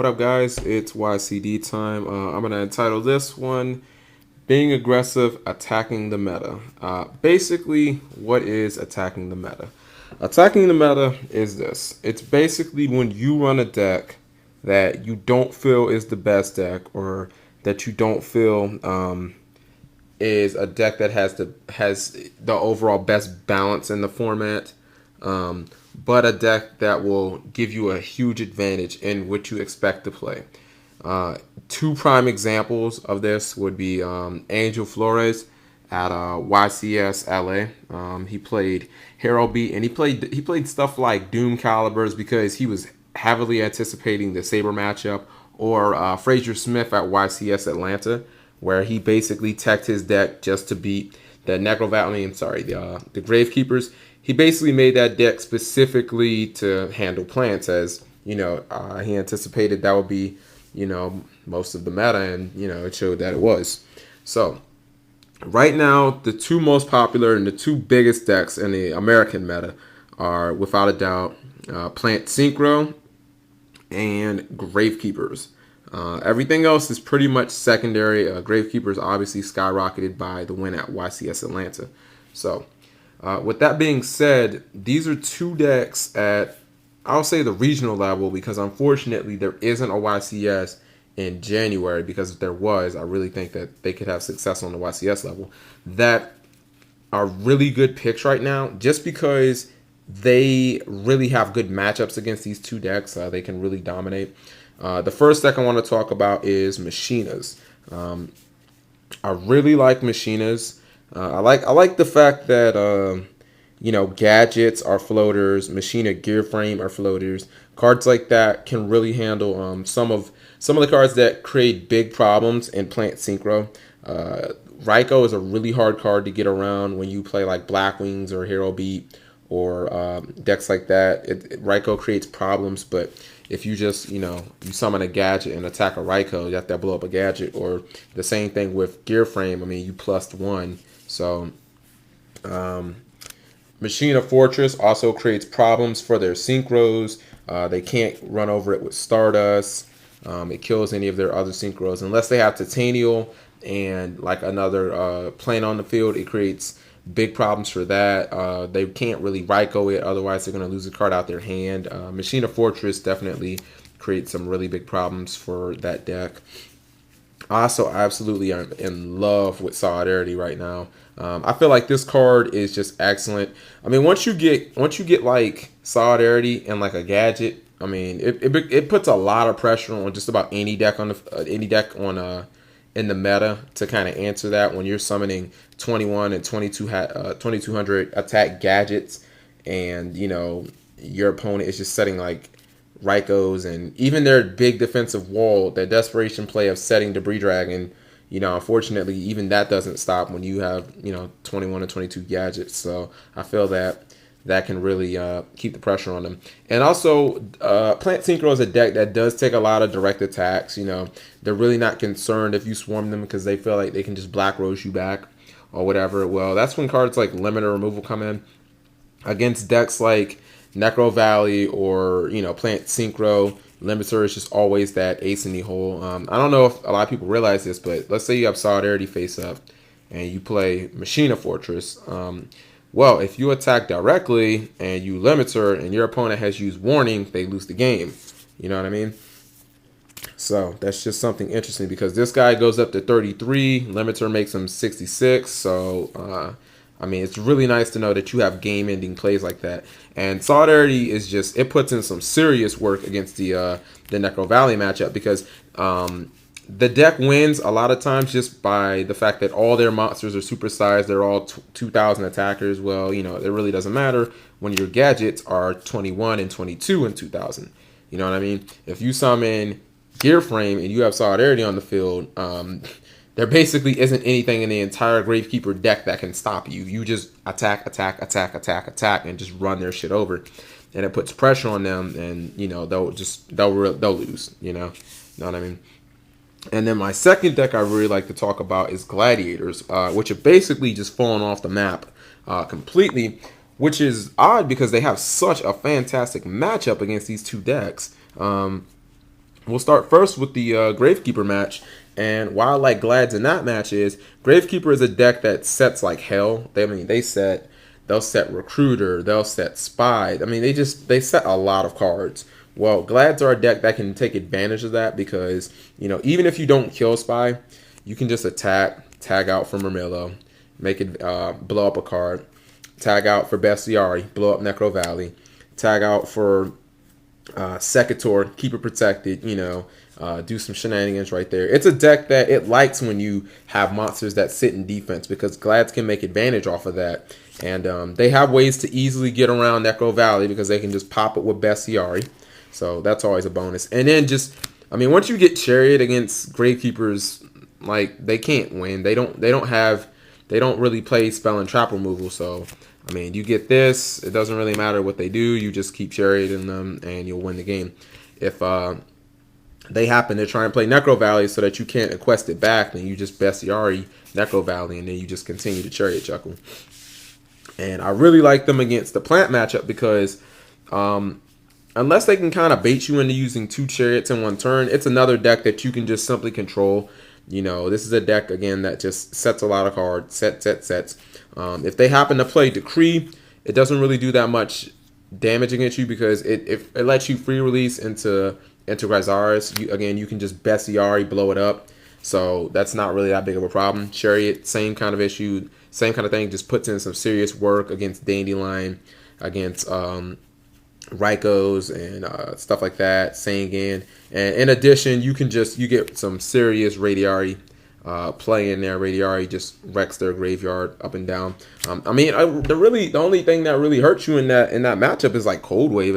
What up, guys? It's YCD time. I'm going to entitle this one Being Aggressive, Attacking the Meta. Basically, what is attacking the meta? Attacking the meta is this. It's basically when you run a deck that you don't feel is the best deck, or that you don't feel is a deck that has the overall best balance in the format, but a deck that will give you a huge advantage in what you expect to play. Two prime examples of this would be Angel Flores at YCS LA. He played Herald Beat, and he played stuff like Doom Calibers because he was heavily anticipating the Saber matchup, or Frazier Smith at YCS Atlanta, where he basically teched his deck just to beat the the Gravekeepers. He basically made that deck specifically to handle plants, as he anticipated that would be most of the meta, and it showed that it was. So right now, the two most popular and the two biggest decks in the American meta are, without a doubt, Plant Synchro and Gravekeepers. Everything else is pretty much secondary. Gravekeepers obviously skyrocketed by the win at YCS Atlanta. So, with that being said, these are two decks at, I'll say, the regional level, because unfortunately there isn't a YCS in January. Because if there was, I really think that they could have success on the YCS level. That are really good picks right now, just because they really have good matchups against these two decks. They can really dominate. The first deck I want to talk about is Machinas. I really like Machinas. I like the fact that gadgets are floaters, Machina Gear Frame are floaters. Cards like that can really handle some of the cards that create big problems in Plant Synchro. Ryko is a really hard card to get around when you play like Black Wings or Hero Beat or decks like that. Ryko creates problems, but if you just, you summon a gadget and attack a Ryko, you have to blow up a gadget. Or the same thing with Gear Frame. I mean, you +1. So, Machina Fortress also creates problems for their synchros. They can't run over it with Stardust. It kills any of their other synchros. Unless they have Titanial and like another plane on the field, it creates big problems for that. They can't really Ryko it, otherwise they're going to lose a card out their hand. Machina Fortress definitely creates some really big problems for that deck. I also absolutely am in love with Solidarity right now. I feel like this card is just excellent. I mean, once you get like Solidarity and like a gadget, I mean, it puts a lot of pressure on just about any deck in the meta to kind of answer that. When you're summoning 21 and 2200 attack gadgets, and your opponent is just setting like Rykos, and even their big defensive wall, that desperation play of setting Debris Dragon, unfortunately even that doesn't stop when you have 21 and 22 gadgets. So I feel that can really keep the pressure on them. And also, Plant Synchro is a deck that does take a lot of direct attacks. They're really not concerned if you swarm them, because they feel like they can just Black Rose you back or whatever. Well, that's when cards like Limiter Removal come in. Against decks like Necro Valley or, Plant Synchro, Limiter is just always that ace in the hole. I don't know if a lot of people realize this, but let's say you have Solidarity face up and you play Machina Fortress. Well, if you attack directly and you Limiter and your opponent has used Warning, they lose the game. You know what I mean? So that's just something interesting, because this guy goes up to 33. Limiter makes him 66. So, I mean, it's really nice to know that you have game-ending plays like that. And Solidarity is just, it puts in some serious work against the Necro Valley matchup, because the deck wins a lot of times just by the fact that all their monsters are supersized. They're all 2,000 attackers. Well, it really doesn't matter when your gadgets are 21 and 22 and 2,000. You know what I mean? If you summon Gear Frame and you have Solidarity on the field, there basically isn't anything in the entire Gravekeeper deck that can stop you. You just attack, and just run their shit over, and it puts pressure on them, and they'll lose. You know what I mean? And then my second deck I really like to talk about is Gladiators, which have basically just fallen off the map completely, which is odd because they have such a fantastic matchup against these two decks. We'll start first with the Gravekeeper match. And why I like Glads in that match is Gravekeeper is a deck that sets like hell. They'll set Recruiter, they'll set Spy. I mean, they set a lot of cards. Well, Glads are a deck that can take advantage of that because, you know, even if you don't kill Spy, you can just attack, tag out for Murmillo, make it blow up a card, tag out for Bestiari, blow up Necro Valley, tag out for Secator, keep it protected, you know, do some shenanigans right there. It's a deck that it likes when you have monsters that sit in defense because Glads can make advantage off of that. And they have ways to easily get around Necro Valley because they can just pop it with Bestiari. So that's always a bonus. And then just, I mean, once you get Chariot against Gravekeepers, like, they can't win. They don't really play spell and trap removal. So, I mean, you get this, it doesn't really matter what they do. You just keep Chariot in them and you'll win the game. If they happen to try and play Necro Valley so that you can't quest it back, then you just Bestiari Necro Valley and then you just continue to Chariot Chuckle. And I really like them against the plant matchup because unless they can kind of bait you into using 2 Chariots in 1 turn, it's another deck that you can just simply control. You know, this is a deck, again, that just sets a lot of cards, sets. If they happen to play Decree, it doesn't really do that much damage against you because it lets you free release into Gryzaris. You can just Bestiari, blow it up. So that's not really that big of a problem. Chariot, same kind of issue, same kind of thing, just puts in some serious work against Dandelion, against Rykos and stuff like that, Sangan. And in addition, you get some serious Radiari play in there. Radiari just wrecks their graveyard up and down. I mean, the only thing that really hurts you in that matchup is like Cold Wave.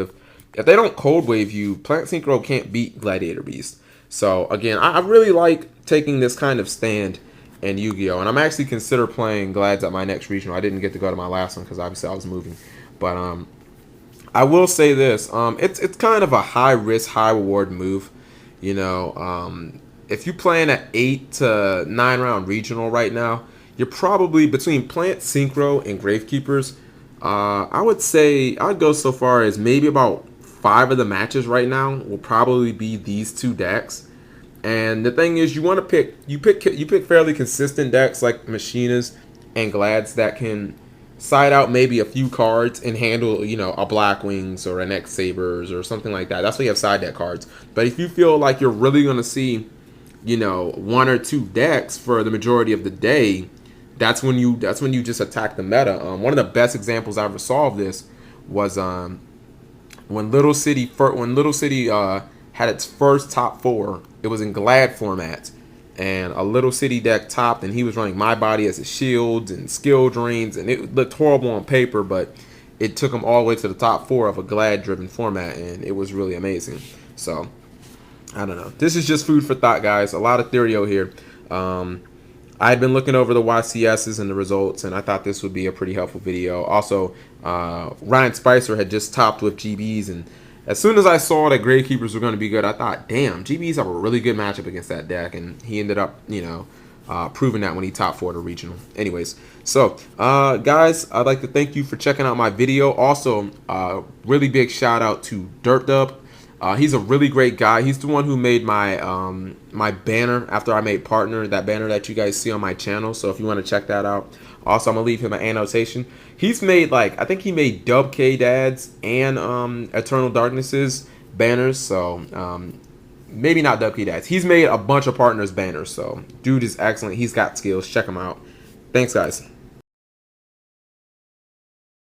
If they don't Cold Wave you, Plant Synchro can't beat Gladiator Beast. So again, I really like taking this kind of stand in Yu-Gi-Oh! And I'm actually consider playing Glads at my next regional. I didn't get to go to my last one because obviously I was moving. But I will say this, it's kind of a high risk, high reward move. You know, if you're playing an 8 to 9 round regional right now, you're probably between Plant Synchro and Gravekeepers. I would say I'd go so far as maybe about 5 of the matches right now will probably be these 2 decks. And the thing is, you pick fairly consistent decks like Machinas and Glads that can side out maybe a few cards and handle, you know, a Blackwings or an X-Sabers or something like that. That's why you have side deck cards. But if you feel like you're really going to see, you know, 1 or 2 decks for the majority of the day, that's when you just attack the meta. One of the best examples I ever saw of this was when Little City had its first top 4. It was in Glad format. And a Little City deck topped, and he was running My Body as his shields and skill drains, and it looked horrible on paper, but it took him all the way to the top 4 of a Glad-driven format, and it was really amazing. So, I don't know. This is just food for thought, guys. A lot of theorio here. I had been looking over the YCSs and the results, and I thought this would be a pretty helpful video. Also, Ryan Spicer had just topped with GBs, and as soon as I saw that Gravekeepers were going to be good, I thought, damn, GBs have a really good matchup against that deck. And he ended up, you know, proving that when he top 4'd a regional. Anyways, so, guys, I'd like to thank you for checking out my video. Also, really big shout out to DirtDub. He's a really great guy. He's the one who made my my banner after I made Partner, that banner that you guys see on my channel. So if you want to check that out. Also, I'm going to leave him an annotation. He's made, like, I think he made Dub K Dads and Eternal Darknesses banners. So, maybe not Dub K Dads. He's made a bunch of Partners banners. So, dude is excellent. He's got skills. Check him out. Thanks, guys.